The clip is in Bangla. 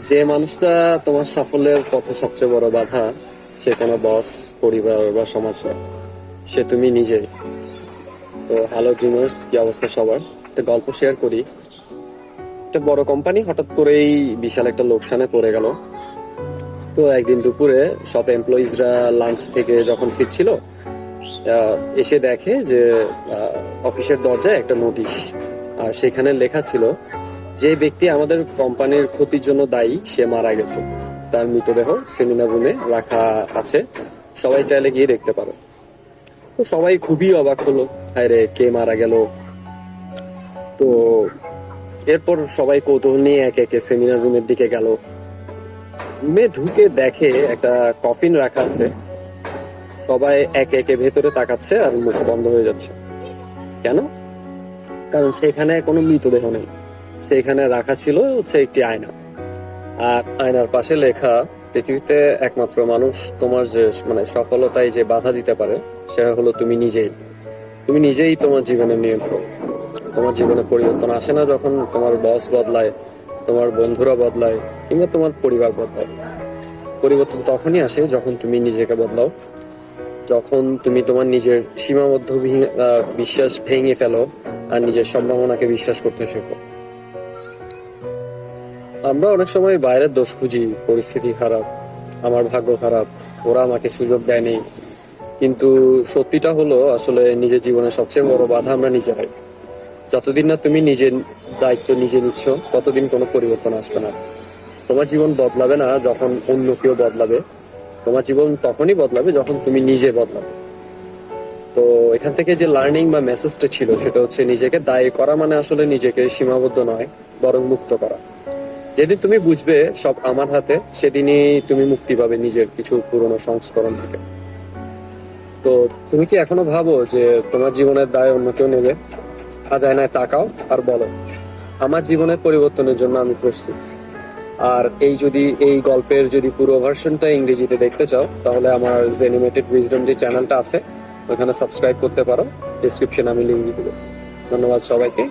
যে মানুষটা তোমার সাফল্যের পথে সবচেয়ে বড় বাধা, সে কোনো বস, পরিবার বা সমাজ নয়, সে তুমি নিজেই। তো হ্যালো ড্রিমার্স, কি অবস্থা সবার? একটা গল্প শেয়ার করি। একটা বড় কোম্পানি হঠাৎ করেই বিশাল একটা লোকসানে পড়ে গেল। তো একদিন দুপুরে সব এমপ্লয়িজরা লাঞ্চ থেকে যখন ফিরছিল, এসে দেখে যে অফিসের দরজায় একটা নোটিশ, আর সেখানে লেখা ছিল যে ব্যক্তি আমাদের কোম্পানির ক্ষতির জন্য দায়ী সে মারা গেছে। তার মৃতদেহ সেমিনার রুমে রাখা আছে, সবাই চাইলে গিয়ে দেখতে পারো। তো সবাই খুবই অবাক হলো, হায় রে, কে মারা গেল? তো এরপর সবাই কৌতূহল নিয়ে একে একে সেমিনার রুমের দিকে গেল। রুমে ঢুকে দেখে একটা কফিন রাখা আছে। সবাই একে একে ভেতরে তাকাচ্ছে আর মুখ বন্ধ হয়ে যাচ্ছে। কেন? কারণ সেখানে কোনো মৃতদেহ নেই, সেখানে রাখা ছিল হচ্ছে একটি আয়না। আর আয়নার পাশে লেখা, পৃথিবীতে একমাত্র মানুষ তোমার যে মানে সফলতায় যে বাধা দিতে পারে সেটা হলো তুমি নিজেই। তুমি নিজেই তোমার জীবনের নিয়ন্ত্রক। তোমার জীবনে পরিবর্তন আসে না যখন তোমার বস বদলায়, তোমার বন্ধুরা বদলায়, কিংবা তোমার পরিবার বদলায়। পরিবর্তন তখনই আসে যখন তুমি নিজেকে বদলাও, যখন তুমি তোমার নিজের সীমাবদ্ধ বিশ্বাস ভেঙে ফেলো আর নিজের সম্ভাবনাকে বিশ্বাস করতে শেখো। আমরা অনেক সময় বাইরের দোষ খুঁজি, পরিস্থিতি খারাপ, আমার ভাগ্য খারাপ, ওরা আমাকে সুযোগ দেয়নি। কিন্তু সত্যিটা হলো আসলে নিজের জীবনের সবচেয়ে বড় বাধা আমরা নিজেরাই। যতদিন না তুমি নিজের দায়িত্ব নিজে নিচ্ছ, ততদিন কোনো পরিবর্তন আসবে না। তোমার জীবন বদলাবে না যখন অন্য কেউ বদলাবে, তোমার জীবন তখনই বদলাবে যখন তুমি নিজে বদলাবে। তো এখান থেকে যে লার্নিং বা মেসেজটা ছিল সেটা হচ্ছে, নিজেকে দায়ী করা মানে আসলে নিজেকে সীমাবদ্ধ নয়, বরং মুক্ত করা। যেদিন তুমি বুঝবে সব আমার হাতে, সেদিনই তুমি মুক্তি পাবে নিজের কিছু পুরনো সংস্করণ থেকে। তো তুমি কি এখনো ভাবো যে তোমার জীবনের দায় অন্য কেউ নেবে? আজ আয়নায় তাকাও আর বলো, আমার জীবনের পরিবর্তনের জন্য আমি প্রস্তুত। আর এই গল্পের যদি পুরো ভার্সনটা ইংরেজিতে দেখতে চাও, তাহলে আমার জেনিমেটেড উইজডম যে চ্যানেলটা আছে ওখানে সাবস্ক্রাইব করতে পারো। ডিসক্রিপশনে আমি লিঙ্ক দিয়ে দেবো। ধন্যবাদ সবাইকে।